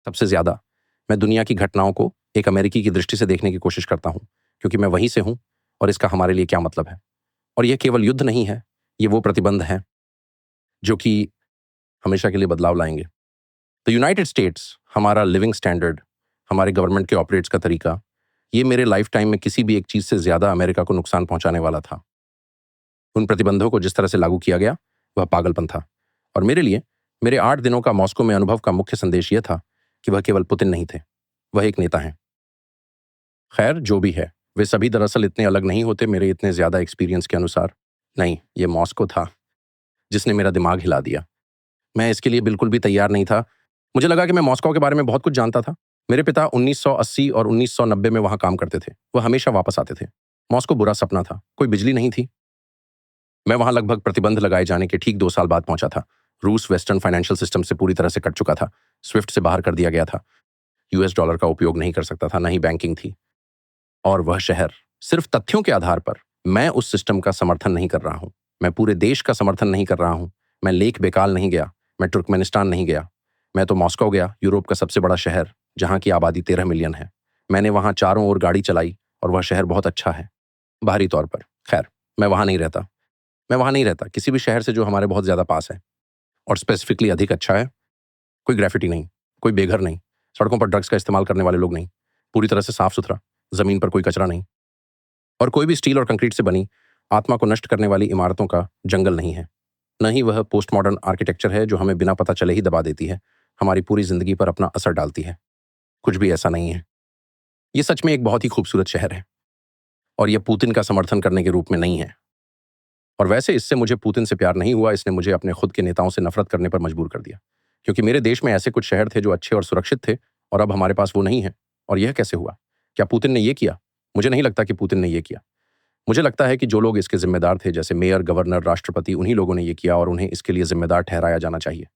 सबसे ज़्यादा मैं दुनिया की घटनाओं को एक अमेरिकी की दृष्टि से देखने की कोशिश करता हूँ, क्योंकि मैं वहीं से हूँ और इसका हमारे लिए क्या मतलब है। और यह केवल युद्ध नहीं है, ये वो प्रतिबंध हैं जो कि हमेशा के लिए बदलाव लाएंगे। तो यूनाइटेड स्टेट्स, हमारा लिविंग स्टैंडर्ड, हमारे गवर्नमेंट के ऑपरेट्स का तरीका, ये मेरे लाइफ टाइम में किसी भी एक चीज़ से ज़्यादा अमेरिका को नुकसान पहुंचाने वाला था। उन प्रतिबंधों को जिस तरह से लागू किया गया, वह पागलपन था। और मेरे लिए मेरे 8 दिनों का मॉस्को में अनुभव का मुख्य संदेश यह था कि वह केवल पुतिन नहीं थे, वह एक नेता हैं। खैर, जो भी है, वे सभी दरअसल इतने अलग नहीं होते मेरे इतने ज़्यादा एक्सपीरियंस के अनुसार। नहीं, ये मॉस्को था जिसने मेरा दिमाग हिला दिया। मैं इसके लिए बिल्कुल भी तैयार नहीं था। मुझे लगा कि मैं मॉस्को के बारे में बहुत कुछ जानता था। मेरे पिता 1980 और 1990 में वहाँ काम करते थे। वह हमेशा वापस आते थे। मॉस्को बुरा सपना था, कोई बिजली नहीं थी। मैं वहाँ लगभग प्रतिबंध लगाए जाने के ठीक 2 साल बाद पहुंचा था। रूस वेस्टर्न फाइनेंशियल सिस्टम से पूरी तरह से कट चुका था। स्विफ्ट से बाहर कर दिया गया था। यूएस डॉलर का उपयोग नहीं कर सकता था, न ही बैंकिंग थी। और वह शहर, सिर्फ तथ्यों के आधार पर मैं उस सिस्टम का समर्थन नहीं कर रहा हूं। मैं पूरे देश का समर्थन नहीं कर रहा हूं। मैं लेक बेकाल नहीं गया। मैं तुर्कमेनिस्तान नहीं गया। मैं तो मॉस्को गया, यूरोप का सबसे बड़ा शहर, जहां की आबादी 13 मिलियन है। मैंने वहां चारों ओर गाड़ी चलाई और वह शहर बहुत अच्छा है बाहरी तौर पर। खैर, मैं वहां नहीं रहता। मैं वहां नहीं रहता किसी भी शहर से जो हमारे बहुत ज्यादा पास है और स्पेसिफिकली अधिक अच्छा है। कोई ग्रेफिटी नहीं, कोई बेघर नहीं, सड़कों पर ड्रग्स का इस्तेमाल करने वाले लोग नहीं, पूरी तरह से साफ सुथरा, जमीन पर कोई कचरा नहीं, और कोई भी स्टील और कंक्रीट से बनी आत्मा को नष्ट करने वाली इमारतों का जंगल नहीं है। न ही वह पोस्ट मॉडर्न आर्किटेक्चर है जो हमें बिना पता चले ही दबा देती है, हमारी पूरी जिंदगी पर अपना असर डालती है। कुछ भी ऐसा नहीं है। यह सच में एक बहुत ही खूबसूरत शहर है, और यह पुतिन का समर्थन करने के रूप में नहीं है। और वैसे इससे मुझे पुतिन से प्यार नहीं हुआ, इसने मुझे अपने खुद के नेताओं से नफरत करने पर मजबूर कर दिया। क्योंकि मेरे देश में ऐसे कुछ शहर थे जो अच्छे और सुरक्षित थे, और अब हमारे पास वो नहीं है। और यह कैसे हुआ? क्या पुतिन ने यह किया? मुझे नहीं लगता कि पुतिन ने यह किया। मुझे लगता है कि जो लोग इसके जिम्मेदार थे, जैसे मेयर, गवर्नर, राष्ट्रपति, उन्हीं लोगों ने यह किया और उन्हें इसके लिए जिम्मेदार ठहराया जाना चाहिए।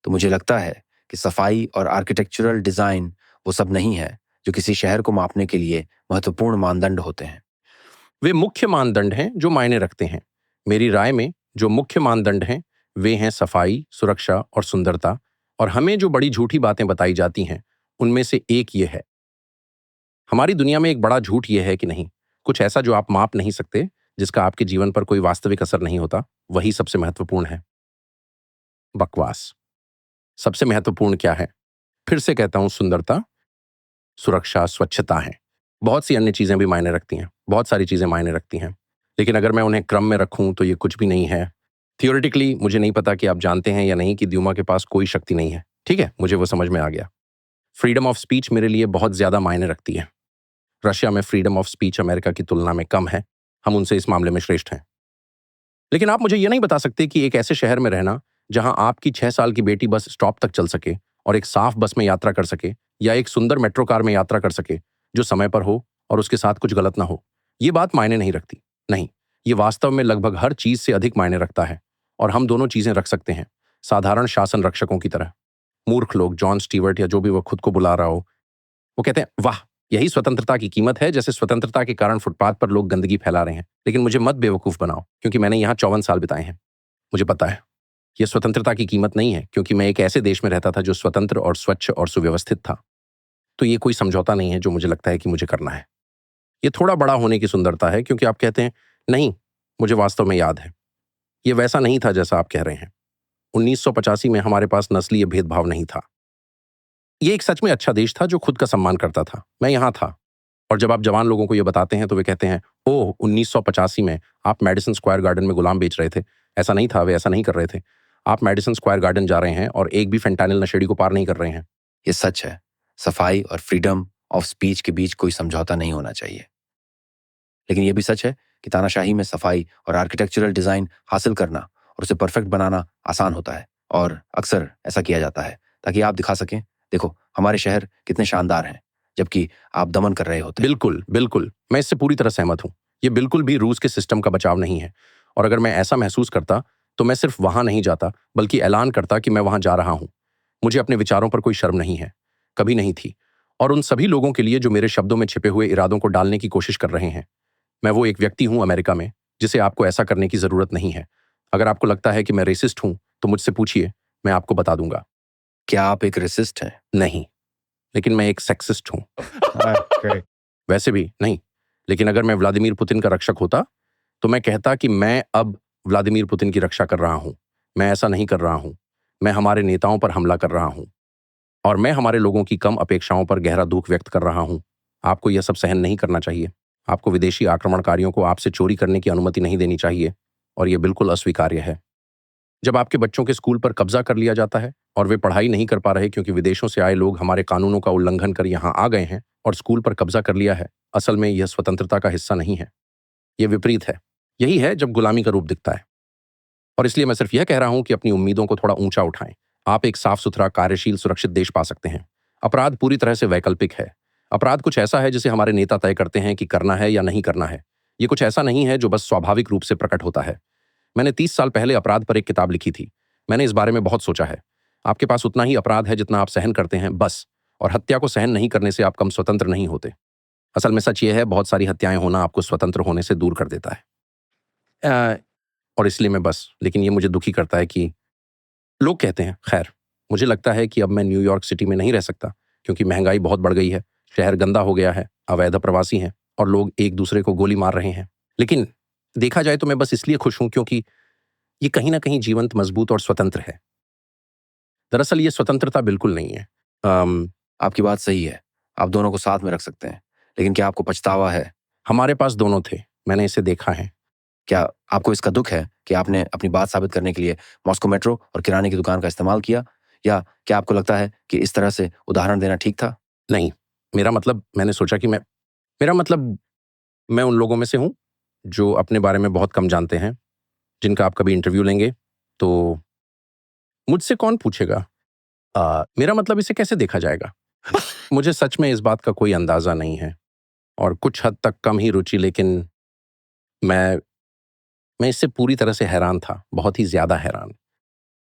तो मुझे लगता है कि सफाई और आर्किटेक्चरल डिजाइन वो सब नहीं है जो किसी शहर को मापने के लिए महत्वपूर्ण मानदंड होते हैं। वे मुख्य मानदंड हैं जो मायने रखते हैं। मेरी राय में जो मुख्य मानदंड हैं वे हैं सफाई, सुरक्षा और सुंदरता। और हमें जो बड़ी झूठी बातें बताई जाती हैं, उनमें से एक ये है। हमारी दुनिया में एक बड़ा झूठ यह है कि नहीं, कुछ ऐसा जो आप माप नहीं सकते, जिसका आपके जीवन पर कोई वास्तविक असर नहीं होता, वही सबसे महत्वपूर्ण है। बकवास। सबसे महत्वपूर्ण क्या है? फिर से कहता हूं, सुंदरता, सुरक्षा, स्वच्छता है। बहुत सी अन्य चीजें भी मायने रखती हैं, बहुत सारी चीजें मायने रखती हैं, लेकिन अगर मैं उन्हें क्रम में रखूं तो ये कुछ भी नहीं है। थियोरेटिकली मुझे नहीं पता कि आप जानते हैं या नहीं कि द्युमा के पास कोई शक्ति नहीं है। ठीक है, मुझे वो समझ में आ गया। फ्रीडम ऑफ स्पीच मेरे लिए बहुत ज्यादा मायने रखती है। रशिया में फ्रीडम ऑफ स्पीच अमेरिका की तुलना में कम है। हम उनसे इस मामले में श्रेष्ठ हैं। लेकिन आप मुझे ये नहीं बता सकते कि एक ऐसे शहर में रहना जहां आपकी 6 साल की बेटी बस स्टॉप तक चल सके और एक साफ बस में यात्रा कर सके, या एक सुंदर मेट्रो कार में यात्रा कर सके जो समय पर हो और उसके साथ कुछ गलत ना हो, ये बात मायने नहीं रखती। नहीं, ये वास्तव में लगभग हर चीज से अधिक मायने रखता है। और हम दोनों चीजें रख सकते हैं, साधारण शासन रक्षकों की तरह। मूर्ख लोग, जॉन स्टीवर्ट या जो भी वो खुद को बुला रहा हो, वो कहते हैं, वाह, यही स्वतंत्रता की कीमत है। जैसे स्वतंत्रता के कारण फुटपाथ पर लोग गंदगी फैला रहे हैं। लेकिन मुझे मत बेवकूफ बनाओ, क्योंकि मैंने यहाँ 54 साल बिताए हैं। मुझे पता है यह स्वतंत्रता की कीमत नहीं है, क्योंकि मैं एक ऐसे देश में रहता था जो स्वतंत्र और स्वच्छ और सुव्यवस्थित था। तो ये कोई समझौता नहीं है जो मुझे लगता है कि मुझे करना है। ये थोड़ा बड़ा होने की सुंदरता है, क्योंकि आप कहते हैं, नहीं, मुझे वास्तव में याद है, ये वैसा नहीं था जैसा आप कह रहे हैं। 1985 में हमारे पास नस्लीय भेदभाव नहीं था। ये एक सच में अच्छा देश था जो खुद का सम्मान करता था। मैं यहाँ था। और जब आप जवान लोगों को ये बताते हैं तो वे कहते हैं, ओह, 1985 में आप मैडिसन स्क्वायर गार्डन में गुलाम बेच रहे थे। ऐसा नहीं था, वे ऐसा नहीं कर रहे थे। आप मैडिसन स्क्वायर गार्डन जा रहे हैं और एक भी फेंटानिल नशेड़ी को पार नहीं कर रहे हैं। ये सच है। सफाई और फ्रीडम ऑफ स्पीच के बीच कोई समझौता नहीं होना चाहिए। लेकिन यह भी सच है कि तानाशाही में सफाई और आर्किटेक्चरल डिजाइन हासिल करना और उसे परफेक्ट बनाना आसान होता है, और अक्सर ऐसा किया जाता है ताकि आप दिखा सकें, देखो हमारे शहर कितने शानदार हैं, जबकि आप दमन कर रहे होते हैं। बिल्कुल बिल्कुल, मैं इससे पूरी तरह सहमत हूँ। ये बिल्कुल भी रूस के सिस्टम का बचाव नहीं है। और अगर मैं ऐसा महसूस करता तो मैं सिर्फ वहां नहीं जाता, बल्कि ऐलान करता कि मैं वहां जा रहा हूं। मुझे अपने विचारों पर कोई शर्म नहीं है, कभी नहीं थी। और उन सभी लोगों के लिए जो मेरे शब्दों में छिपे हुए इरादों को डालने की कोशिश कर रहे हैं, मैं वो एक व्यक्ति हूं अमेरिका में जिसे आपको ऐसा करने की जरूरत नहीं है। अगर आपको लगता है कि मैं रेसिस्ट हूं तो मुझसे पूछिए, मैं आपको बता दूंगा। क्या आप एक रेसिस्ट हैं? नहीं, लेकिन मैं एक सेक्सिस्ट हूं। Okay. वैसे भी नहीं, लेकिन अगर मैं व्लादिमीर पुतिन का रक्षक होता तो मैं कहता कि मैं अब व्लादिमीर पुतिन की रक्षा कर रहा हूं। मैं ऐसा नहीं कर रहा हूं। मैं हमारे नेताओं पर हमला कर रहा हूं और मैं हमारे लोगों की कम अपेक्षाओं पर गहरा दुख व्यक्त कर रहा हूं। आपको यह सब सहन नहीं करना चाहिए। आपको विदेशी आक्रमणकारियों को आपसे चोरी करने की अनुमति नहीं देनी चाहिए और यह बिल्कुल अस्वीकार्य है। जब आपके बच्चों के स्कूल पर कब्जा कर लिया जाता है और वे पढ़ाई नहीं कर पा रहे क्योंकि विदेशों से आए लोग हमारे कानूनों का उल्लंघन कर यहाँ आ गए हैं और स्कूल पर कब्जा कर लिया है, असल में यह स्वतंत्रता का हिस्सा नहीं है। यह विपरीत है। यही है जब गुलामी का रूप दिखता है। और इसलिए मैं सिर्फ यह कह रहा हूं कि अपनी उम्मीदों को थोड़ा ऊंचा उठाएं। आप एक साफ सुथरा, कार्यशील, सुरक्षित देश पा सकते हैं। अपराध पूरी तरह से वैकल्पिक है। अपराध कुछ ऐसा है जिसे हमारे नेता तय करते हैं कि करना है या नहीं करना है। ये कुछ ऐसा नहीं है जो बस स्वाभाविक रूप से प्रकट होता है। मैंने 30 साल पहले अपराध पर एक किताब लिखी थी। मैंने इस बारे में बहुत सोचा है। आपके पास उतना ही अपराध है जितना आप सहन करते हैं, बस। और हत्या को सहन नहीं करने से आप कम स्वतंत्र नहीं होते। असल में सच यह है, बहुत सारी हत्याएं होना आपको स्वतंत्र होने से दूर कर देता है। और इसलिए मैं बस, लेकिन ये मुझे दुखी करता है कि लोग कहते हैं, खैर, मुझे लगता है कि अब मैं न्यूयॉर्क सिटी में नहीं रह सकता क्योंकि महंगाई बहुत बढ़ गई है, शहर गंदा हो गया है, अवैध प्रवासी हैं और लोग एक दूसरे को गोली मार रहे हैं। लेकिन देखा जाए तो मैं बस इसलिए खुश हूं क्योंकि ये कहीं ना कहीं जीवंत, मजबूत और स्वतंत्र है। दरअसल ये स्वतंत्रता बिल्कुल नहीं है। आपकी बात सही है, आप दोनों को साथ में रख सकते हैं, लेकिन क्या आपको पछतावा है? हमारे पास दोनों थे, मैंने इसे देखा है। क्या आपको इसका दुख है कि आपने अपनी बात साबित करने के लिए मॉस्को मेट्रो और किराने की दुकान का इस्तेमाल किया? या क्या आपको लगता है कि इस तरह से उदाहरण देना ठीक था? नहीं, मेरा मतलब, मैंने सोचा कि मेरा मतलब, मैं उन लोगों में से हूं जो अपने बारे में बहुत कम जानते हैं, जिनका आप कभी इंटरव्यू लेंगे तो मुझसे कौन पूछेगा, मेरा मतलब इसे कैसे देखा जाएगा। मुझे सच में इस बात का कोई अंदाजा नहीं है और कुछ हद तक कम ही रुचि, लेकिन मैं इससे पूरी तरह से हैरान था, बहुत ही ज्यादा हैरान।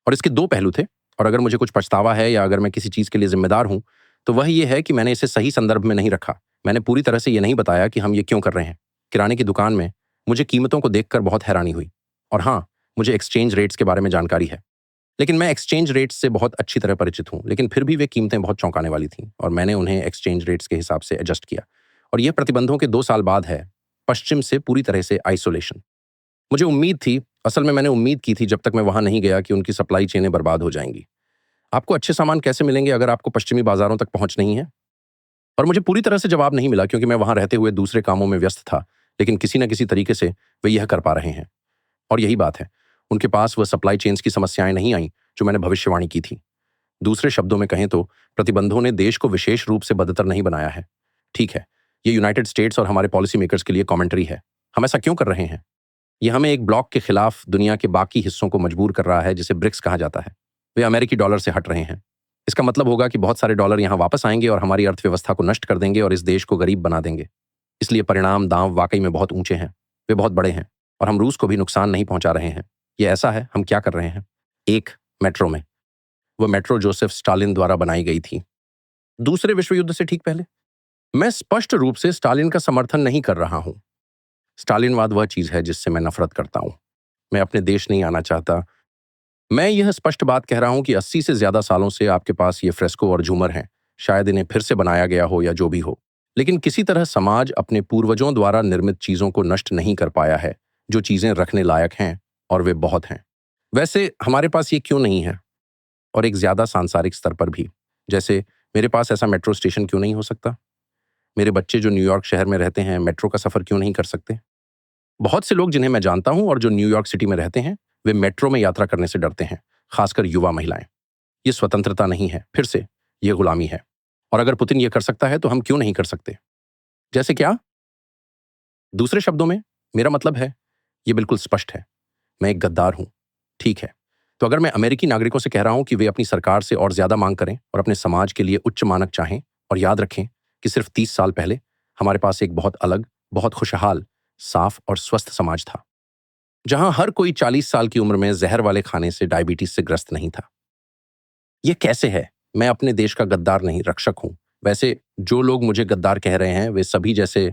और इसके दो पहलू थे, और अगर मुझे कुछ पछतावा है या अगर मैं किसी चीज के लिए जिम्मेदार हूं तो वह ये है कि मैंने इसे सही संदर्भ में नहीं रखा। मैंने पूरी तरह से ये नहीं बताया कि हम ये क्यों कर रहे हैं। किराने की दुकान में मुझे कीमतों को देखकर बहुत हैरानी हुई, और हाँ, मुझे एक्सचेंज रेट्स के बारे में जानकारी है। लेकिन मैं एक्सचेंज रेट्स से बहुत अच्छी तरह परिचित हूं, लेकिन फिर भी वे कीमतें बहुत चौंकाने वाली थीं और मैंने उन्हें एक्सचेंज रेट्स के हिसाब से एडजस्ट किया। और यह प्रतिबंधों के 2 साल बाद है, पश्चिम से पूरी तरह से आइसोलेशन। मुझे उम्मीद थी, असल में मैंने उम्मीद की थी जब तक मैं वहां नहीं गया, कि उनकी सप्लाई चेनें बर्बाद हो जाएंगी। आपको अच्छे सामान कैसे मिलेंगे अगर आपको पश्चिमी बाजारों तक पहुंच नहीं है? और मुझे पूरी तरह से जवाब नहीं मिला क्योंकि मैं वहां रहते हुए दूसरे कामों में व्यस्त था, लेकिन किसी न किसी तरीके से वे यह कर पा रहे हैं। और यही बात है, उनके पास वह सप्लाई चेन्स की समस्याएं नहीं आई जो मैंने भविष्यवाणी की थी। दूसरे शब्दों में कहें तो प्रतिबंधों ने देश को विशेष रूप से बदतर नहीं बनाया है। ठीक है, ये यूनाइटेड स्टेट्स और हमारे पॉलिसी मेकर्स के लिए कमेंट्री है। हम ऐसा क्यों कर रहे हैं? यह हमें एक ब्लॉक के खिलाफ दुनिया के बाकी हिस्सों को मजबूर कर रहा है, जिसे ब्रिक्स कहा जाता है। वे अमेरिकी डॉलर से हट रहे हैं। इसका मतलब होगा कि बहुत सारे डॉलर यहां वापस आएंगे और हमारी अर्थव्यवस्था को नष्ट कर देंगे और इस देश को गरीब बना देंगे। इसलिए परिणाम दांव वाकई में बहुत ऊंचे हैं, वे बहुत बड़े हैं, और हम रूस को भी नुकसान नहीं पहुंचा रहे हैं। ये ऐसा है, हम क्या कर रहे हैं? एक, मेट्रो में, वह मेट्रो जोसेफ स्टालिन द्वारा बनाई गई थी दूसरे विश्व युद्ध से ठीक पहले। मैं स्पष्ट रूप से स्टालिन का समर्थन नहीं कर रहा हूं। स्टालिनवाद वह चीज है जिससे मैं नफरत करता हूं। मैं अपने देश नहीं आना चाहता। मैं यह स्पष्ट बात कह रहा हूं कि 80 से ज्यादा सालों से आपके पास ये फ्रेस्को और झूमर हैं। शायद इन्हें फिर से बनाया गया हो या जो भी हो, लेकिन किसी तरह समाज अपने पूर्वजों द्वारा निर्मित चीजों को नष्ट नहीं कर पाया है, जो चीजें रखने लायक हैं, और वे बहुत हैं। वैसे हमारे पास ये क्यों नहीं है? और एक ज्यादा सांसारिक स्तर पर भी, जैसे मेरे पास ऐसा मेट्रो स्टेशन क्यों नहीं हो सकता? मेरे बच्चे जो न्यूयॉर्क शहर में रहते हैं मेट्रो का सफर क्यों नहीं कर सकते? बहुत से लोग जिन्हें मैं जानता हूं और जो न्यूयॉर्क सिटी में रहते हैं, वे मेट्रो में यात्रा करने से डरते हैं, खासकर युवा महिलाएं। ये स्वतंत्रता नहीं है, फिर से ये गुलामी है। और अगर पुतिन ये कर सकता है तो हम क्यों नहीं कर सकते? जैसे क्या? दूसरे शब्दों में मेरा मतलब है, ये बिल्कुल स्पष्ट है, मैं एक गद्दार हूं। ठीक है, तो अगर मैं अमेरिकी नागरिकों से कह रहा हूं कि वे अपनी सरकार से और ज्यादा मांग करें और अपने समाज के लिए उच्च मानक चाहें, और याद रखें कि सिर्फ 30 साल पहले हमारे पास एक बहुत अलग, बहुत खुशहाल, साफ और स्वस्थ समाज था, जहां हर कोई 40 साल की उम्र में जहर वाले खाने से, डायबिटीज से ग्रस्त नहीं था। यह कैसे है? मैं अपने देश का गद्दार नहीं, रक्षक हूं। वैसे जो लोग मुझे गद्दार कह रहे हैं वे सभी, जैसे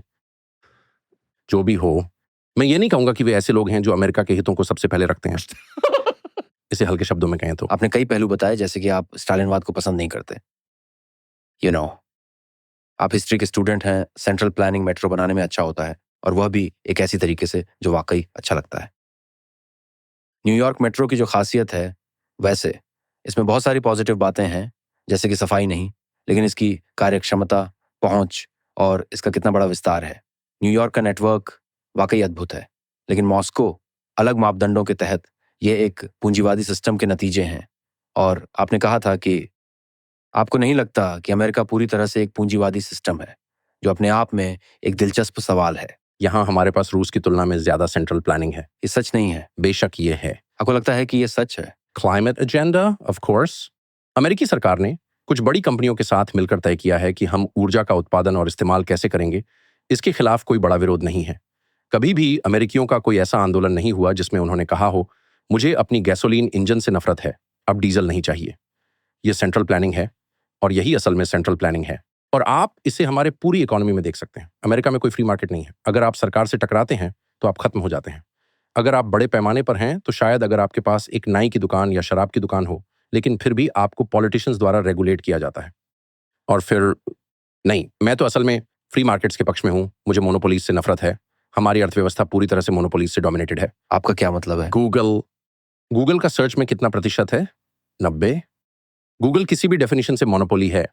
जो भी हो, मैं ये नहीं कहूंगा कि वे ऐसे लोग हैं जो अमेरिका के हितों को सबसे पहले रखते हैं। इसे हल्के शब्दों में कहें तो आपने कई पहलू बताए, जैसे कि आप स्टालिनवाद को पसंद नहीं करते। आप हिस्ट्री के स्टूडेंट हैं, सेंट्रल प्लानिंग मेट्रो बनाने में अच्छा होता है, और वह भी एक ऐसी तरीके से जो वाकई अच्छा लगता है। न्यूयॉर्क मेट्रो की जो खासियत है, वैसे इसमें बहुत सारी पॉजिटिव बातें हैं, जैसे कि सफाई नहीं, लेकिन इसकी कार्यक्षमता, पहुंच और इसका कितना बड़ा विस्तार है। न्यूयॉर्क का नेटवर्क वाकई अद्भुत है, लेकिन मॉस्को अलग मापदंडों के तहत ये एक पूंजीवादी सिस्टम के नतीजे हैं। और आपने कहा था कि आपको नहीं लगता कि अमेरिका पूरी तरह से एक पूंजीवादी सिस्टम है, जो अपने आप में एक दिलचस्प सवाल है। यहाँ हमारे पास रूस की तुलना में ज्यादा सेंट्रल प्लानिंग है। ये सच नहीं है? बेशक ये है। आपको लगता है कि ये सच है? Climate agenda, of course. अमेरिकी सरकार ने कुछ बड़ी कंपनियों के साथ मिलकर तय किया है कि हम ऊर्जा का उत्पादन और इस्तेमाल कैसे करेंगे। इसके खिलाफ कोई बड़ा विरोध नहीं है। कभी भी अमेरिकियों का कोई ऐसा आंदोलन नहीं हुआ जिसमें उन्होंने कहा हो, मुझे अपनी गैसोलीन इंजन से नफरत है, अब डीजल नहीं चाहिए। ये सेंट्रल प्लानिंग है, और यही असल में सेंट्रल प्लानिंग है। और आप इसे हमारे पूरी इकोनॉमी में देख सकते हैं। अमेरिका में कोई फ्री मार्केट नहीं है। अगर आप सरकार से टकराते हैं तो आप खत्म हो जाते हैं। अगर आप बड़े पैमाने पर हैं तो शायद अगर आपके पास एक नाई की दुकान या शराब की दुकान हो, लेकिन फिर भी आपको पॉलिटिशियंस द्वारा रेगुलेट किया जाता है। और फिर नहीं, मैं तो असल में फ्री मार्केट्स के पक्ष में हूं। मुझे मोनोपोलीज से नफरत है। हमारी अर्थव्यवस्था पूरी तरह से मोनोपोलीज से डोमिनेटेड है। आपका क्या मतलब है? गूगल का सर्च में कितना प्रतिशत है? 90। गूगल किसी भी डेफिनेशन से मोनोपोली है,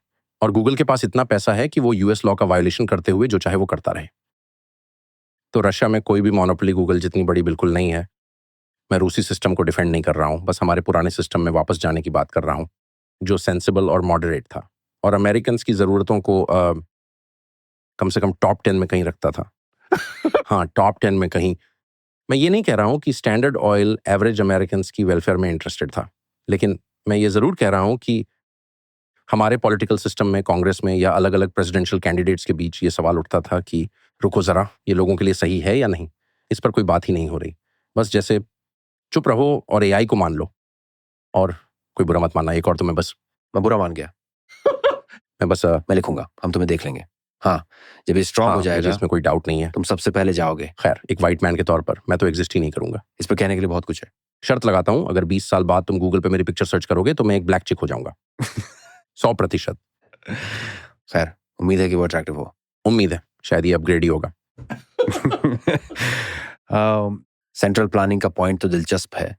और गूगल के पास इतना पैसा है कि वो यूएस लॉ का वायोलेशन करते हुए जो चाहे वो करता रहे। तो रशिया में कोई भी मोनोपोली गूगल जितनी बड़ी बिल्कुल नहीं है। मैं रूसी सिस्टम को डिफेंड नहीं कर रहा हूं, बस हमारे पुराने सिस्टम में वापस जाने की बात कर रहा हूं, जो सेंसिबल और मॉडरेट था, और अमेरिकन की जरूरतों को कम से कम टॉप 10 में कहीं रखता था। हाँ, टॉप 10 में कहीं। मैं ये नहीं कह रहा हूं कि स्टैंडर्ड ऑयल एवरेज अमेरिकन की वेलफेयर में इंटरेस्टेड था, लेकिन मैं ये जरूर कह रहा हूं कि हमारे पॉलिटिकल सिस्टम में, कांग्रेस में या अलग अलग प्रेसिडेंशियल कैंडिडेट्स के बीच ये सवाल उठता था कि रुको जरा, ये लोगों के लिए सही है या नहीं। इस पर कोई बात ही नहीं हो रही। बस जैसे चुप रहो और एआई को मान लो, और कोई बुरा मत मानना। एक और तो मैं बुरा मान गया। मैं लिखूंगा, हम तुम्हें देख लेंगे। हाँ, जब ये स्ट्रांग हो जाएगा, इसमें कोई डाउट नहीं है, तुम सबसे पहले जाओगे। खैर, एक वाइट मैन के तौर पर मैं तो एग्जिस्ट ही नहीं करूंगा। इस पर कहने के लिए बहुत कुछ है। शर्त लगाता हूं, अगर 20 साल बाद तुम गूगल पे मेरी पिक्चर सर्च करोगे तो मैं एक ब्लैक चिक हो जाऊंगा। 100%। खैर, उम्मीद है कि वो अट्रैक्टिव हो। उम्मीद है, शायद ये अपग्रेड ही होगा। सेंट्रल प्लानिंग का पॉइंट तो दिलचस्प है,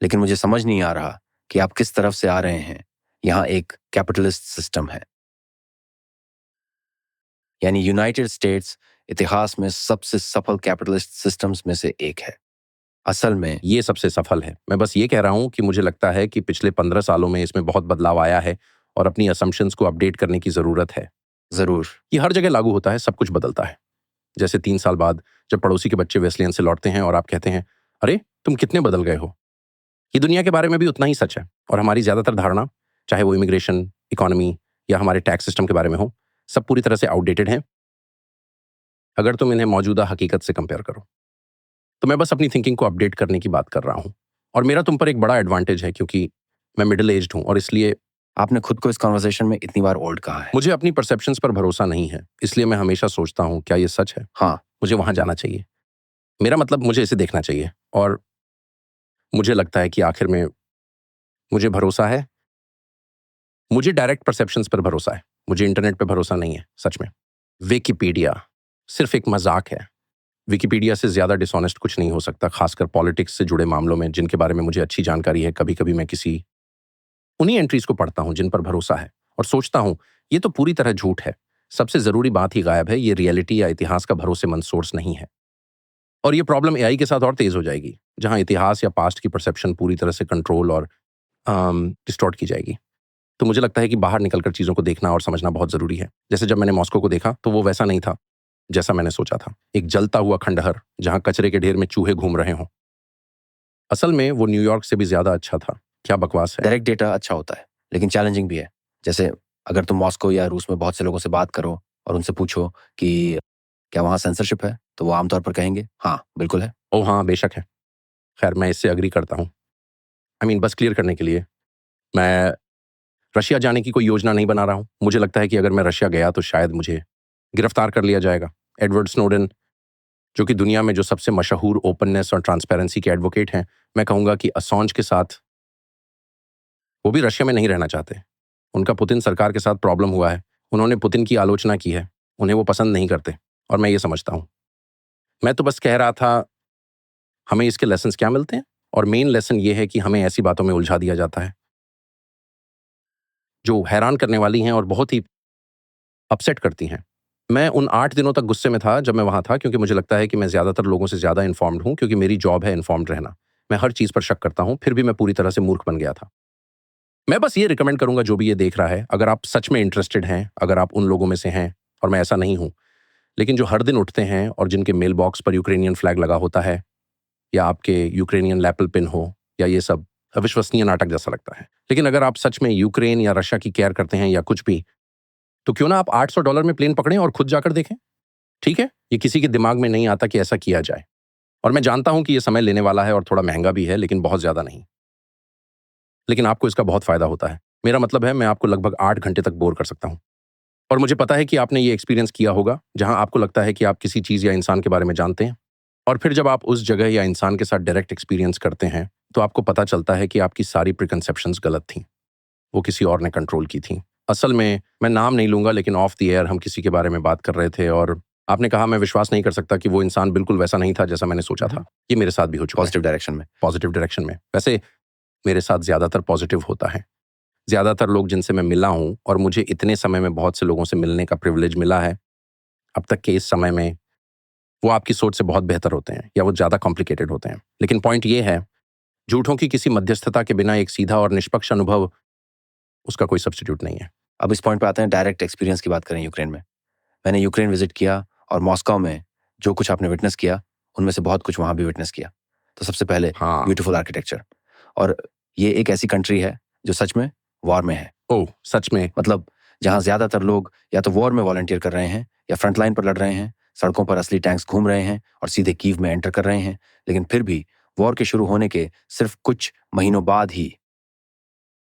लेकिन मुझे समझ नहीं आ रहा कि आप किस तरफ से आ रहे हैं। यहाँ एक कैपिटलिस्ट सिस्टम है, यानी यूनाइटेड स्टेट्स इतिहास में सबसे सफल कैपिटलिस्ट सिस्टम्स में से एक है। असल में ये सबसे सफल है। मैं बस ये कह रहा हूं कि मुझे लगता है कि पिछले 15 सालों में इसमें बहुत बदलाव आया है, और अपनी असम्पशंस को अपडेट करने की जरूरत है। जरूर, ये हर जगह लागू होता है, सब कुछ बदलता है। जैसे 3 साल बाद जब पड़ोसी के बच्चे वेस्लियन से लौटते हैं और आप कहते हैं, अरे तुम कितने बदल गए हो। ये दुनिया के बारे में भी उतना ही सच है, और हमारी ज्यादातर धारणा, चाहे वो इमिग्रेशन, इकोनॉमी या हमारे टैक्स सिस्टम के बारे में हो, सब पूरी तरह से आउटडेटेड है अगर तुम इन्हें मौजूदा हकीकत से कंपेयर करो। तो मैं बस अपनी थिंकिंग को अपडेट करने की बात कर रहा हूं, और मेरा तुम पर एक बड़ा एडवांटेज है क्योंकि मैं मिडिल एज्ड हूं, और इसलिए आपने खुद को इस कॉन्वर्सेशन में इतनी बार ओल्ड कहा है। मुझे अपनी परसेप्शंस पर भरोसा नहीं है, इसलिए मैं हमेशा सोचता हूं क्या ये सच है। हाँ, मुझे वहां जाना चाहिए। मेरा मतलब, मुझे इसे देखना चाहिए, और मुझे लगता है कि आखिर में मुझे भरोसा है। मुझे डायरेक्ट परसेप्शंस पर भरोसा है, मुझे इंटरनेट पे भरोसा नहीं है। सच में विकिपीडिया सिर्फ एक मजाक है। विकिपीडिया से ज्यादा डिसऑनेस्ट कुछ नहीं हो सकता, खासकर पॉलिटिक्स से जुड़े मामलों में जिनके बारे में मुझे अच्छी जानकारी है। कभी कभी मैं किसी उन्हीं एंट्रीज को पढ़ता हूं जिन पर भरोसा है, और सोचता हूं ये तो पूरी तरह झूठ है। सबसे जरूरी बात ही गायब है, ये रियलिटी या इतिहास का भरोसेमंद सोर्स नहीं है। और ये प्रॉब्लम एआई के साथ और तेज हो जाएगी, जहां इतिहास या पास्ट की परसेप्शन पूरी तरह से कंट्रोल और डिस्टॉर्ट की जाएगी। तो मुझे लगता है कि बाहर निकलकर चीजों को देखना और समझना बहुत जरूरी है। जैसे जब मैंने मॉस्को को देखा तो वो वैसा नहीं था जैसा मैंने सोचा था, एक जलता हुआ खंडहर जहां कचरे के ढेर में चूहे घूम रहे हों। असल में वो न्यूयॉर्क से भी ज्यादा अच्छा था। क्या बकवास है। डायरेक्ट डेटा अच्छा होता है, लेकिन चैलेंजिंग भी है। जैसे अगर तुम मॉस्को या रूस में बहुत से लोगों से बात करो और उनसे पूछो कि क्या वहां सेंसरशिप है, तो वो आमतौर पर कहेंगे हाँ बिल्कुल है। ओह हाँ, बेशक है। खैर, मैं इससे अग्री करता हूँ। बस क्लियर करने के लिए, मैं रशिया जाने की कोई योजना नहीं बना रहा हूँ। मुझे लगता है कि अगर मैं रशिया गया तो शायद मुझे गिरफ्तार कर लिया जाएगा। एडवर्ड स्नोडेन, जो कि दुनिया में जो सबसे मशहूर ओपननेस और ट्रांसपेरेंसी के एडवोकेट हैं, मैं कहूंगा कि असॉन्ज के साथ वो भी रशिया में नहीं रहना चाहते। उनका पुतिन सरकार के साथ प्रॉब्लम हुआ है। उन्होंने पुतिन की आलोचना की है, उन्हें वो पसंद नहीं करते और मैं ये समझता हूँ। मैं तो बस कह रहा था हमें इसके लेसन्स क्या मिलते हैं, और मेन लेसन ये है कि हमें ऐसी बातों में उलझा दिया जाता है जो हैरान करने वाली हैं और बहुत ही अपसेट करती हैं। मैं उन 8 दिनों तक गुस्से में था जब मैं वहाँ था, क्योंकि मुझे लगता है कि मैं ज़्यादातर लोगों से ज़्यादा इन्फॉर्म्ड हूँ, क्योंकि मेरी जॉब है इन्फॉर्म्ड रहना। मैं हर चीज़ पर शक करता हूँ, फिर भी मैं पूरी तरह से मूर्ख बन गया था। मैं बस ये रिकमेंड करूँगा जो भी ये देख रहा है, अगर आप सच में इंटरेस्टेड हैं, अगर आप उन लोगों में से हैं, और मैं ऐसा नहीं हूँ, लेकिन जो हर दिन उठते हैं और जिनके मेल बॉक्स पर यूक्रेनियन फ्लैग लगा होता है, या आपके यूक्रेनियन लैपल पिन हो, या ये सब अविश्वसनीय नाटक जैसा लगता है। लेकिन अगर आप सच में यूक्रेन या रशिया की केयर करते हैं या कुछ भी, तो क्यों ना आप $800 में प्लेन पकड़ें और खुद जाकर देखें। ठीक है? ये किसी के दिमाग में नहीं आता कि ऐसा किया जाए। और मैं जानता हूँ कि ये समय लेने वाला है और थोड़ा महँगा भी है, लेकिन बहुत ज़्यादा नहीं। लेकिन आपको इसका बहुत फ़ायदा होता है। मेरा मतलब है, मैं आपको लगभग 8 घंटे तक बोर कर सकता हूँ। और मुझे पता है कि आपने ये एक्सपीरियंस किया होगा, जहाँ आपको लगता है कि आप किसी चीज़ या इंसान के बारे में जानते हैं, और फिर जब आप उस जगह या इंसान के साथ डायरेक्ट एक्सपीरियंस करते हैं, तो आपको पता चलता है कि आपकी सारी प्रीकंसेप्शंस गलत थीं। वो किसी और ने कंट्रोल की थीं। असल में मैं नाम नहीं लूँगा, लेकिन ऑफ द एयर हम किसी के बारे में बात कर रहे थे और आपने कहा, मैं विश्वास नहीं कर सकता कि वो इंसान बिल्कुल वैसा नहीं था जैसा मैंने सोचा था। ये मेरे साथ भी हो चुका है। पॉजिटिव डायरेक्शन में। पॉजिटिव डायरेक्शन में। वैसे मेरे साथ ज़्यादातर पॉजिटिव होता है। ज़्यादातर लोग जिनसे मैं मिला हूँ, और मुझे इतने समय में बहुत से लोगों से मिलने का प्रिविलेज मिला है अब तक के इस समय में, वो आपकी सोच से बहुत बेहतर होते हैं या वो ज़्यादा कॉम्प्लिकेटेड होते हैं। लेकिन पॉइंट ये है, झूठों की किसी मध्यस्थता के बिना एक सीधा और निष्पक्ष अनुभव, उसका कोई सब्स्टिट्यूट नहीं है। अब इस पॉइंट पे आते हैं, डायरेक्ट एक्सपीरियंस की बात करें यूक्रेन में। मैंने यूक्रेन विजिट किया और मॉस्को में जो कुछ आपने विटनेस किया, उनमें से बहुत कुछ वहाँ भी विटनेस किया। तो सबसे पहले हाँ। ब्यूटीफुल आर्किटेक्चर, और ये एक ऐसी कंट्री है जो सच में वॉर में है। ओह! सच में? मतलब जहाँ ज़्यादातर लोग या तो वॉर में वॉलंटियर कर रहे हैं या फ्रंट लाइन पर लड़ रहे हैं, सड़कों पर असली टैंक्स घूम रहे हैं और सीधे कीव में एंटर कर रहे हैं, लेकिन फिर भी वॉर के शुरू होने के सिर्फ कुछ महीनों बाद ही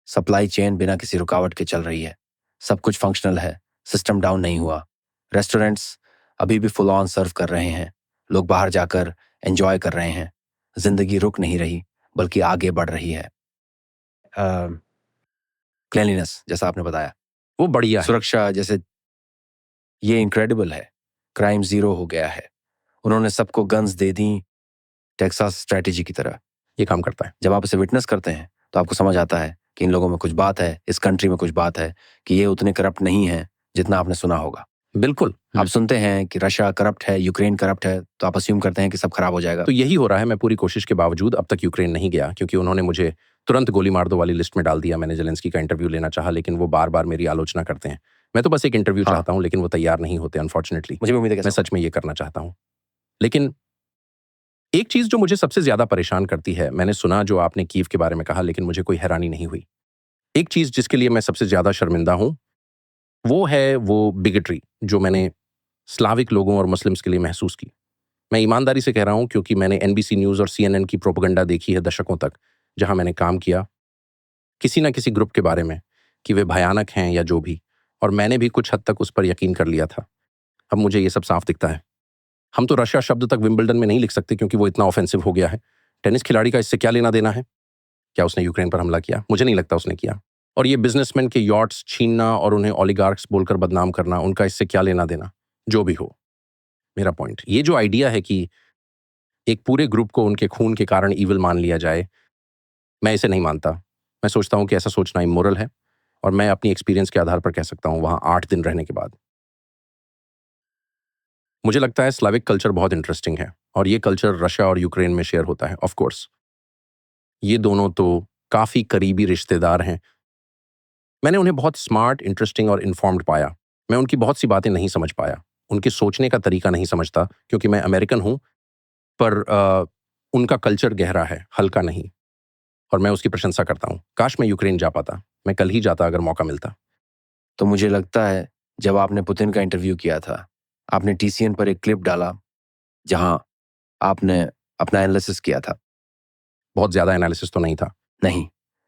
सप्लाई चेन बिना किसी रुकावट के चल रही है। सब कुछ फंक्शनल है, सिस्टम डाउन नहीं हुआ। रेस्टोरेंट्स अभी भी फुल ऑन सर्व कर रहे हैं, लोग बाहर जाकर एंजॉय कर रहे हैं। जिंदगी रुक नहीं रही, बल्कि आगे बढ़ रही है। क्लीनलीनेस, जैसा आपने बताया, वो बढ़िया है। सुरक्षा, जैसे ये इनक्रेडिबल है। क्राइम जीरो हो गया है। उन्होंने सबको गन्स दे दी, टेक्सास स्ट्रैटेजी की तरह। ये काम करता है। जब आप इसे विटनेस करते हैं तो आपको समझ आता है कि इन लोगों में कुछ बात है, इस कंट्री में कुछ बात है, कि ये उतने करप्ट नहीं है जितना आपने सुना होगा। बिल्कुल। आप सुनते हैं कि रशिया करप्ट है, यूक्रेन करप्ट है, तो आप अस्यूम करते हैं कि सब खराब हो जाएगा। तो यही हो रहा है। मैं पूरी कोशिश के बावजूद अब तक यूक्रेन नहीं गया, क्योंकि उन्होंने मुझे तुरंत गोली मार दो वाली लिस्ट में डाल दिया। मैंने ज़ेलेंस्की का इंटरव्यू लेना चाहा, लेकिन वो बार-बार मेरी आलोचना करते हैं। मैं तो बस एक इंटरव्यू हाँ। चाहता हूँ, लेकिन वो तैयार नहीं होते अनफॉर्चुनेटली। मुझे भी उम्मीद है मैं सच में ये करना चाहता हूँ। लेकिन एक चीज़ जो मुझे सबसे ज़्यादा परेशान करती है, मैंने सुना जो आपने कीव के बारे में कहा, लेकिन मुझे कोई हैरानी नहीं हुई। एक चीज़ जिसके लिए मैं सबसे ज़्यादा शर्मिंदा हूँ, वो है वो बिगेट्री जो मैंने स्लाविक लोगों और मुस्लिम्स के लिए महसूस की। मैं ईमानदारी से कह रहा हूँ, क्योंकि मैंने एनबीसी न्यूज़ और सीएनएन की प्रोपेगेंडा देखी है दशकों तक, जहाँ मैंने काम किया किसी न किसी ग्रुप के बारे में, कि वे भयानक हैं या जो भी, और मैंने भी कुछ हद तक उस पर यकीन कर लिया था। अब मुझे ये सब साफ दिखता है। हम तो रशिया शब्द तक विंबलडन में नहीं लिख सकते, क्योंकि वो इतना ऑफेंसिव हो गया है। टेनिस खिलाड़ी का इससे क्या लेना देना है? क्या उसने यूक्रेन पर हमला किया? मुझे नहीं लगता उसने किया। और ये बिजनेसमैन के यॉट्स छीनना और उन्हें ओलिगार्क्स बोलकर बदनाम करना, उनका इससे क्या लेना देना? जो भी हो, मेरा पॉइंट ये जो आइडिया है कि एक पूरे ग्रुप को उनके खून के कारण ईविल मान लिया जाए, मैं इसे नहीं मानता। मैं सोचता हूँ कि ऐसा सोचना इमोरल है, और मैं अपनी एक्सपीरियंस के आधार पर कह सकता हूँ वहाँ 8 दिन रहने के बाद। मुझे लगता है स्लाविक कल्चर बहुत इंटरेस्टिंग है, और ये कल्चर रशिया और यूक्रेन में शेयर होता है। ऑफ कोर्स ये दोनों तो काफ़ी करीबी रिश्तेदार हैं। मैंने उन्हें बहुत स्मार्ट, इंटरेस्टिंग और इन्फॉर्म्ड पाया। मैं उनकी बहुत सी बातें नहीं समझ पाया, उनके सोचने का तरीका नहीं समझता, क्योंकि मैं अमेरिकन हूँ, पर उनका कल्चर गहरा है, हल्का नहीं, और मैं उसकी प्रशंसा करता हूँ। काश मैं यूक्रेन जा पाता। मैं कल ही जाता अगर मौका मिलता। तो मुझे लगता है जब आपने पुतिन का इंटरव्यू किया था, आपने टीसीएन पर एक क्लिप डाला जहां आपने अपना एनालिसिस किया था। बहुत ज़्यादा एनालिसिस तो नहीं था। नहीं,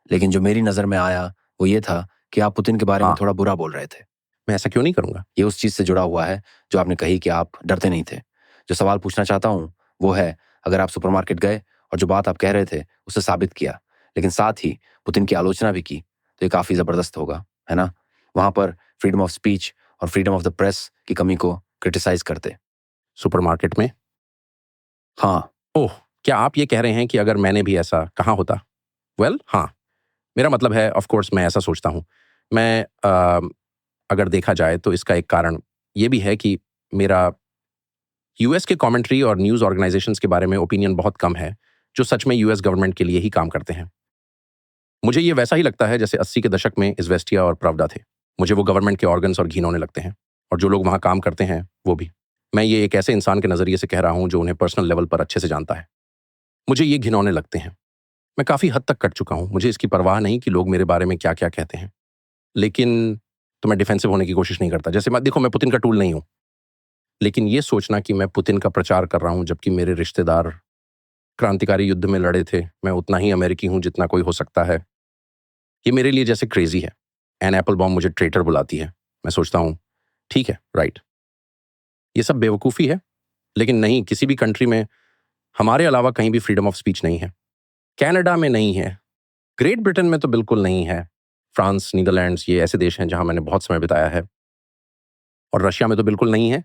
लेकिन जो मेरी नज़र में आया वो ये था कि आप पुतिन के बारे में हाँ। थोड़ा बुरा बोल रहे थे। मैं ऐसा क्यों नहीं करूँगा? ये उस चीज़ से जुड़ा हुआ है जो आपने कही कि आप डरते नहीं थे। जो सवाल पूछना चाहता हूँ वो है, अगर आप सुपरमार्केट गए और जो बात आप कह रहे थे उसे साबित किया, लेकिन साथ ही पुतिन की आलोचना भी की, तो ये काफ़ी ज़बरदस्त होगा, है ना? वहाँ पर फ्रीडम ऑफ स्पीच और फ्रीडम ऑफ द प्रेस की कमी को क्रिटिसाइज करते। सुपरमार्केट में? हाँ। ओह, क्या आप ये कह रहे हैं कि अगर मैंने भी ऐसा कहा होता? वेल, हाँ, मेरा मतलब है ऑफ कोर्स मैं ऐसा सोचता हूँ। मैं अगर देखा जाए तो इसका एक कारण ये भी है कि मेरा यूएस के कमेंट्री और न्यूज़ ऑर्गेनाइजेशंस के बारे में ओपिनियन बहुत कम है, जो सच में यूएस गवर्नमेंट के लिए ही काम करते हैं। मुझे ये वैसा ही लगता है जैसे 80 के दशक में इज़वेस्टिया और pravda थे। मुझे वो गवर्नमेंट के ऑर्गन्स और घिनौने लगते हैं, और जो लोग वहाँ काम करते हैं, वो भी। मैं ये एक ऐसे इंसान के नज़रिए से कह रहा हूँ जो उन्हें पर्सनल लेवल पर अच्छे से जानता है। मुझे ये घिनौने लगते हैं। मैं काफ़ी हद तक कट चुका हूँ, मुझे इसकी परवाह नहीं कि लोग मेरे बारे में क्या-क्या कहते हैं। लेकिन तो मैं डिफेंसिव होने की कोशिश नहीं करता। जैसे देखो, मैं पुतिन का टूल नहीं हूँ। लेकिन ये सोचना कि मैं पुतिन का प्रचार कर रहा हूँ जबकि मेरे रिश्तेदार क्रांतिकारी युद्ध में लड़े थे, मैं उतना ही अमेरिकी हूँ जितना कोई हो सकता है, ये मेरे लिए जैसे क्रेजी है। एन एप्पलबॉम मुझे ट्रेटर बुलाती है। मैं सोचता हूँ, ठीक है, राइट। ये सब बेवकूफ़ी है, लेकिन नहीं, किसी भी कंट्री में हमारे अलावा कहीं भी फ्रीडम ऑफ स्पीच नहीं है। कनाडा में नहीं है, ग्रेट ब्रिटेन में तो बिल्कुल नहीं है, फ्रांस, नीदरलैंड्स, ये ऐसे देश हैं जहाँ मैंने बहुत समय बिताया है, और रशिया में तो बिल्कुल नहीं है,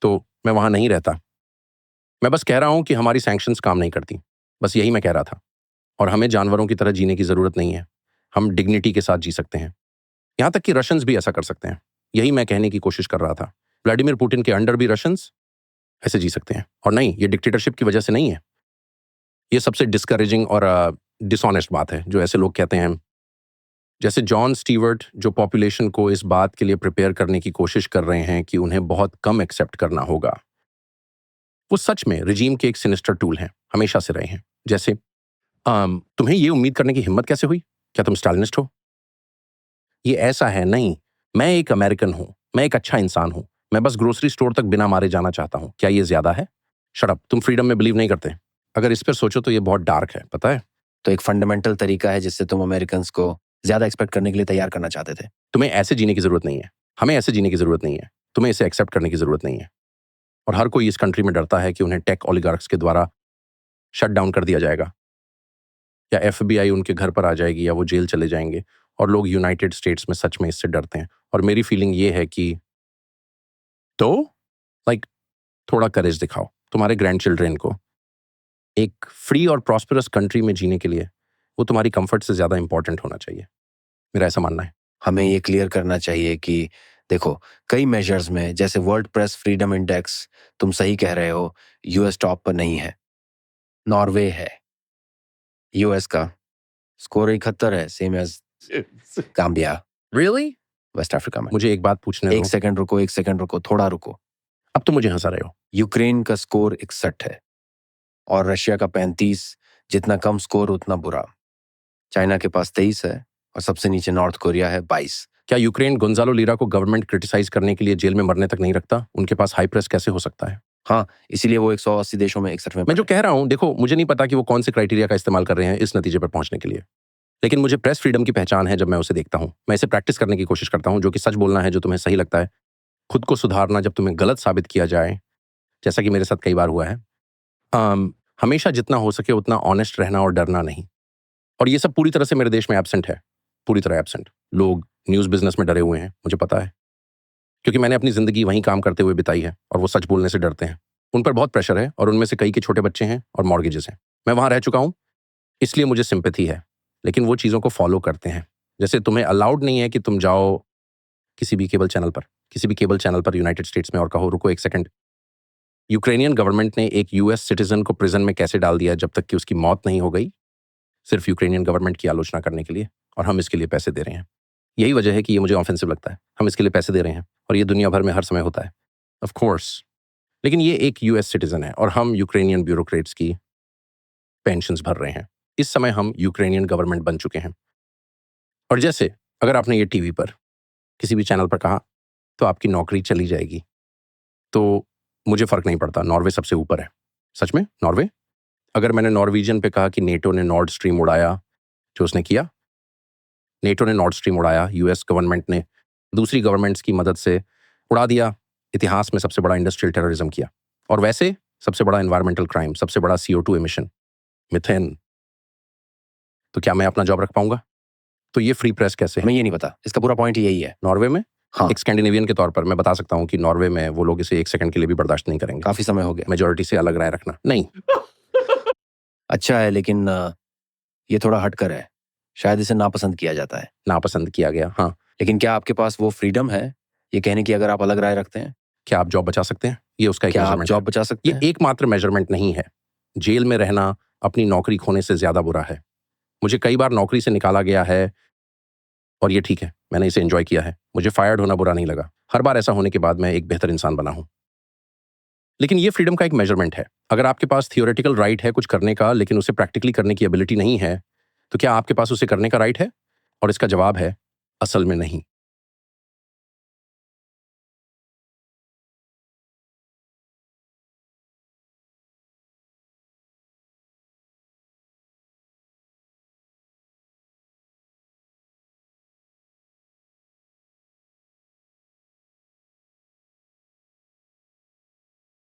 तो मैं वहाँ नहीं रहता। मैं बस कह रहा हूँ कि हमारी सैंक्शंस काम नहीं करती, बस यही मैं कह रहा था। और हमें जानवरों की तरह जीने की ज़रूरत नहीं है, हम डिग्निटी के साथ जी सकते हैं। यहाँ तक कि रशियंस भी ऐसा कर सकते हैं, यही मैं कहने की कोशिश कर रहा था। व्लादिमीर पुतिन के अंडर भी रशियंस ऐसे जी सकते हैं। और नहीं, ये डिक्टेटरशिप की वजह से नहीं है। ये सबसे डिस्करेजिंग और डिसऑनेस्ट बात है जो ऐसे लोग कहते हैं, जैसे जॉन स्टीवर्ट, जो पॉपुलेशन को इस बात के लिए प्रिपेयर करने की कोशिश कर रहे हैं कि उन्हें बहुत कम एक्सेप्ट करना होगा। वो सच में रिजीम के एक सिनिस्टर टूल हैं, हमेशा से रहे हैं। जैसे तुम्हें ये उम्मीद करने की हिम्मत कैसे हुई? क्या तुम स्टालिनिस्ट हो? ये ऐसा है, नहीं। मैं एक अमेरिकन हूँ, मैं एक अच्छा इंसान हूँ, मैं बस ग्रोसरी स्टोर तक बिना मारे जाना चाहता हूँ। क्या ये ज्यादा है? शट अप, तुम फ्रीडम में बिलीव नहीं करते। अगर इस पर सोचो तो ये बहुत डार्क है, पता है। तो एक फंडामेंटल तरीका है जिससे तुम अमेरिकन्स को ज्यादा एक्सपेक्ट करने के लिए तैयार करना चाहते थे। तुम्हें ऐसे जीने की जरूरत नहीं है, हमें ऐसे जीने की जरूरत नहीं है, तुम्हें इसे एक्सेप्ट करने की जरूरत नहीं है। और हर कोई इस कंट्री में डरता है कि उन्हें टेक ओलिगार्क्स के द्वारा शट डाउन कर दिया जाएगा, या एफबीआई उनके घर पर आ जाएगी, या वो जेल चले जाएंगे। और लोग यूनाइटेड स्टेट्स में सच में इससे डरते हैं। और मेरी फीलिंग ये है कि तो थोड़ा करेज दिखाओ तुम्हारे ग्रैंड चिल्ड्रेन को। एक फ्री और प्रॉस्पेरस कंट्री में जीने के लिए वो तुम्हारी कंफर्ट से ज्यादा इंपॉर्टेंट होना चाहिए, मेरा ऐसा मानना है। हमें ये क्लियर करना चाहिए कि देखो, कई मेजर्स में, जैसे वर्ल्ड प्रेस फ्रीडम इंडेक्स, तुम सही कह रहे हो, यूएस टॉप पर नहीं है, नॉर्वे है। यूएस का स्कोर 71 है, same as Gambia, really? West Africa में। मुझे एक बात पूछने दो। एक सेकंड रुको, थोड़ा रुको। अब तो मुझे हंसा रहे हो। यूक्रेन का स्कोर 61 है और रशिया का 35। जितना कम स्कोर उतना बुरा। चाइना के पास 23 है और सबसे नीचे नॉर्थ कोरिया है 22। क्या यूक्रेन गोंजालो लीरा को गवर्नमेंट क्रिटिसाइज करने के लिए जेल में मरने तक नहीं रखता? उनके पास हाई प्रेस कैसे हो सकता है? हाँ, इसीलिए वो 180 देशों में 61 में मैं जो कह रहा हूं, देखो, मुझे नहीं पता कि वो कौन से क्राइटेरिया का इस्तेमाल कर रहे हैं इस नतीजे पर पहुंचने के लिए, लेकिन मुझे प्रेस फ्रीडम की पहचान है जब मैं उसे देखता हूं। मैं इसे प्रैक्टिस करने की कोशिश करता हूं, जो कि सच बोलना है जो तुम्हें सही लगता है, खुद को सुधारना जब तुम्हें गलत साबित किया जाए, जैसा कि मेरे साथ कई बार हुआ है। हमेशा जितना हो सके उतना ऑनेस्ट रहना और डरना नहीं। और ये सब पूरी तरह से मेरे देश में एब्सेंट है, पूरी तरह एब्सेंट। लोग न्यूज़ बिजनेस में डरे हुए हैं, मुझे पता है, क्योंकि मैंने अपनी ज़िंदगी वहीं काम करते हुए बिताई है, और वो सच बोलने से डरते हैं। उन पर बहुत प्रेशर है, और उनमें से कई के छोटे बच्चे हैं और मॉर्गेजेस हैं। मैं वहाँ रह चुका हूँ, इसलिए मुझे सिंपैथी है। लेकिन वो चीज़ों को फॉलो करते हैं। जैसे तुम्हें अलाउड नहीं है कि तुम जाओ किसी भी केबल चैनल पर यूनाइटेड स्टेट्स में और कहो, रुको एक सेकंड, यूक्रेनियन गवर्नमेंट ने एक यूएस सिटीजन को प्रिजन में कैसे डाल दिया जब तक कि उसकी मौत नहीं हो गई, सिर्फ यूक्रेनियन गवर्नमेंट की आलोचना करने के लिए, और हम इसके लिए पैसे दे रहे हैं। यही वजह है कि ये मुझे ऑफेंसिव लगता है। हम इसके लिए पैसे दे रहे हैं, और ये दुनिया भर में हर समय होता है, ऑफ कोर्स। लेकिन ये एक यूएस सिटीजन है, और हम यूक्रेनियन ब्यूरोक्रेट्स की पेंशन्स भर रहे हैं। इस समय हम यूक्रेनियन गवर्नमेंट बन चुके हैं। और जैसे अगर आपने ये टीवी पर किसी भी चैनल पर कहा तो आपकी नौकरी चली जाएगी, तो मुझे फर्क नहीं पड़ता, नॉर्वे सबसे ऊपर है। सच में, नॉर्वे। अगर मैंने नॉर्वेजियन पे कहा कि नेटो ने नॉर्ड स्ट्रीम उड़ाया, जो उसने किया, नेटो ने नॉर्ड स्ट्रीम उड़ाया, यूएस गवर्नमेंट ने दूसरी गवर्नमेंट्स की मदद से उड़ा दिया, इतिहास में सबसे बड़ा इंडस्ट्रियल टेररिज्म किया, और वैसे सबसे बड़ा एनवायरमेंटल क्राइम, सबसे बड़ा CO2 एमिशन, मिथेन, तो क्या मैं अपना जॉब रख पाऊंगा? तो ये फ्री प्रेस कैसे है? हमें ये नहीं पता, इसका पूरा पॉइंट यही है। नॉर्वे में हाँ। एक स्कैंडिनेवियन के तौर पर मैं बता सकता हूँ कि नॉर्वे में वो लोग इसे 1 सेकंड के लिए भी बर्दाश्त नहीं करेंगे। काफी समय हो गया। मेजॉरिटी से अलग राय रखना नहीं। अच्छा है, लेकिन ये थोड़ा हटकर है, शायद इसे नापसंद किया जाता है। नापसंद किया गया, हाँ। लेकिन क्या आपके पास वो फ्रीडम है ये कहने की अगर आप अलग राय रखते हैं? क्या आप जॉब बचा सकते हैं? ये उसका एक क्या आप मेजरमेंट जॉब है। बचा सकते ये हैं? एकमात्र मेजरमेंट नहीं है। जेल में रहना अपनी नौकरी खोने से ज्यादा बुरा है। मुझे कई बार नौकरी से निकाला गया है और ये ठीक है, मैंने इसे एंजॉय किया है। मुझे फायर्ड होना बुरा नहीं लगा। हर बार ऐसा होने के बाद मैं एक बेहतर इंसान बना हूं। लेकिन ये फ्रीडम का एक मेजरमेंट है। अगर आपके पास थियोरेटिकल राइट है कुछ करने का, लेकिन उसे प्रैक्टिकली करने की एबिलिटी नहीं है, तो क्या आपके पास उसे करने का राइट है? और इसका जवाब है, असल में नहीं।